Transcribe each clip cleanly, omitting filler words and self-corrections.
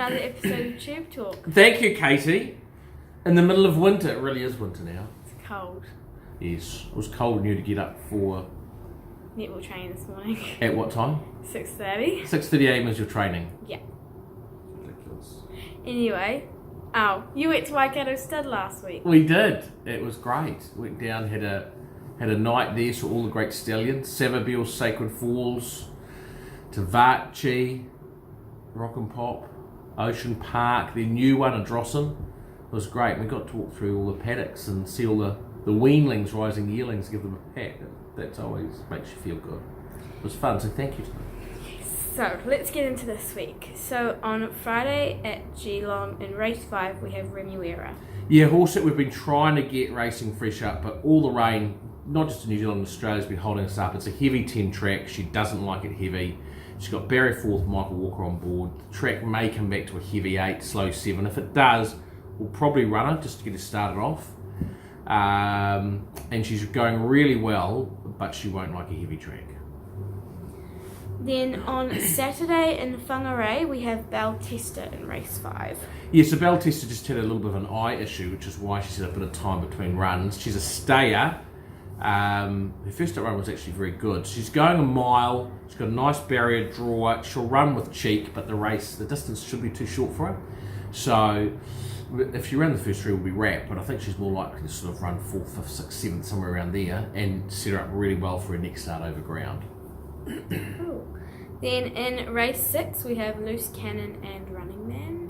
another episode of Tube Talk. Thank you, Katie. In the middle of winter, it really is winter now. It's cold. Yes, it was cold and you had to get up for... Netball training this morning. At what time? 6:30. 6:30am is your training. Yeah. Ridiculous. Anyway, you went to Waikato Stud last week. We did. It was great. Went down, had a night there, saw all the great stallions. Savabeel, Sacred Falls, Tavachi, Rock and Pop, Ocean Park, their new one, Adrossan. It was great. We got to walk through all the paddocks and see all the weanlings, rising yearlings, give them a pat. That always makes you feel good. It was fun, so thank you to them. So, let's get into this week. So, on Friday at Geelong in race 5, we have Remuera. Yeah, horse that we've been trying to get racing fresh up, but all the rain, not just in New Zealand and Australia, has been holding us up. It's a heavy 10 track. She doesn't like it heavy. She's got Barry 4th, Michael Walker on board. The track may come back to a heavy 8, slow 7. If it does, we'll probably run her just to get her started off. And she's going really well, but she won't like a heavy track. Then on Saturday in Whangarei, we have Bell Tester in race 5. Yeah, so Bell Tester just had a little bit of an eye issue, which is why she's had a bit of time between runs. She's a stayer. Her first run was actually very good. She's going a mile. She's got a nice barrier draw. She'll run with cheek, but the distance should be too short for her. So if she ran the first 3, we'll be wrapped, but I think she's more likely to sort of run 4th, 5th, 6th, 7th, somewhere around there, and set her up really well for her next start over ground. Cool. Then in race 6, we have Loose Cannon and Running Man.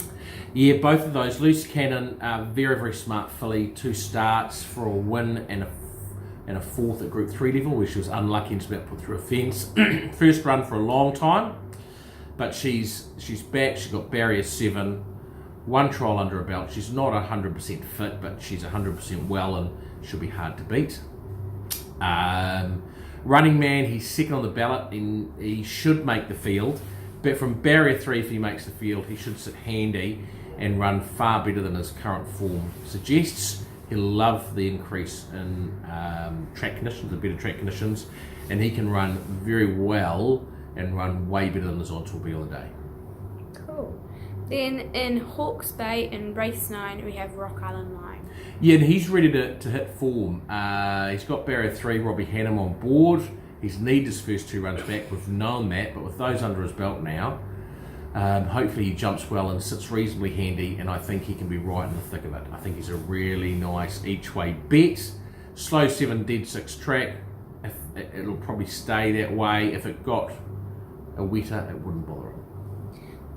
Yeah, both of those. Loose Cannon, very, very smart filly. 2 starts for a win and a 4th at Group 3 level, where she was unlucky and just about put through a fence. First run for a long time, but she's back. She's got barrier 7. 1 trial under her belt. She's not 100% fit, but she's 100% well and she'll be hard to beat. Running Man, he's second on the ballot and he should make the field. But from barrier 3, if he makes the field, he should sit handy and run far better than his current form suggests. He'll love the increase in track conditions, the better track conditions, and he can run very well and run way better than his odds will be on the day. Cool. Then in Hawke's Bay in race 9, we have Rock Island Line. Yeah, and he's ready to hit form. He's got barrier 3, Robbie Hannum on board. He's needed his first 2 runs back. We've known that, but with those under his belt now, hopefully he jumps well and sits reasonably handy, and I think he can be right in the thick of it. I think he's a really nice each-way bet. Slow 7, dead 6 track. It'll probably stay that way. If it got a wetter, it wouldn't bother him.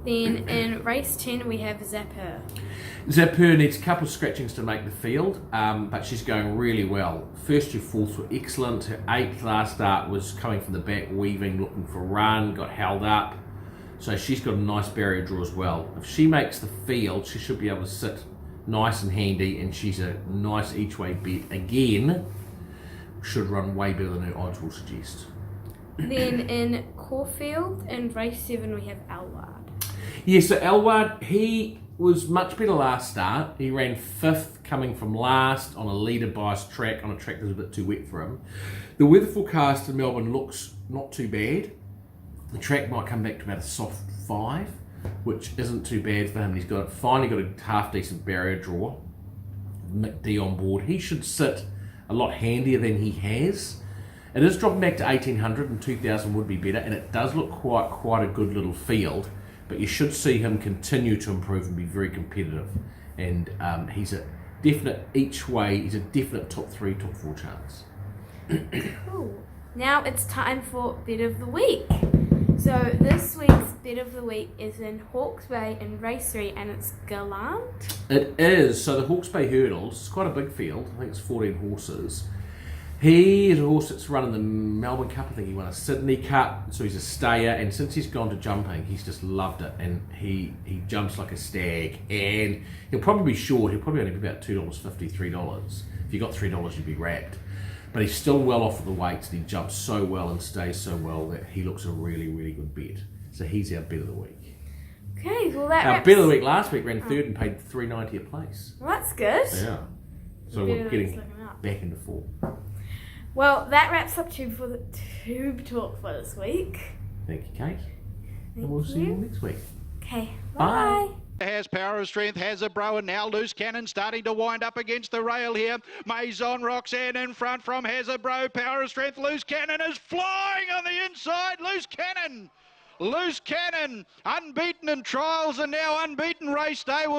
Then in race 10, we have Zapper. Zapper needs a couple of scratchings to make the field, but she's going really well. First 2 fourths were excellent. Her 8th last start was coming from the back, weaving, looking for a run, got held up. So she's got a nice barrier draw as well. If she makes the field, she should be able to sit nice and handy, and she's a nice each-way bet. Again, should run way better than her odds will suggest. Then in Caulfield, in race 7, we have Alward. Yeah, so Alward, he was much better last start. He ran 5th coming from last on a leader bias track, on a track that was a bit too wet for him. The weather forecast in Melbourne looks not too bad. The track might come back to about a soft 5, which isn't too bad for him. He's finally got a half decent barrier draw. Mick D on board. He should sit a lot handier than he has. It is dropping back to 1800 and 2000 would be better, and it does look quite a good little field. But you should see him continue to improve and be very competitive. And he's a definite each way. He's a definite top 3, top 4 chance. Cool. Now it's time for Bet of the Week. So this week's Bet of the Week is in Hawke's Bay in race 3, and it's Gallant. It is. So the Hawke's Bay Hurdles, it's quite a big field. I think it's 14 horses. He is a horse that's running the Melbourne Cup. I think he won a Sydney Cup, so he's a stayer. And since he's gone to jumping, he's just loved it. And he jumps like a stag. And he'll probably be short. He'll probably only be about $2.50, $3. If you got $3, you'd be wrapped. But he's still well off of the weights, and he jumps so well and stays so well that he looks a really, really good bet. So he's our Bet of the Week. Okay, well that Our Bet of the Week last week ran 3rd and paid $3.90 a place. Well, that's good. Yeah. So we're getting back into form. Well, that wraps up Tube Talk for this week. Thank you, Kate. And we'll see you next week. Okay, Bye. bye. Has Power of Strength, has a bro, and now Loose Cannon starting to wind up against the rail here. Maison Roxanne in front from Has a Bro. Power of Strength, Loose Cannon is flying on the inside. Loose Cannon, unbeaten in trials and now unbeaten race day.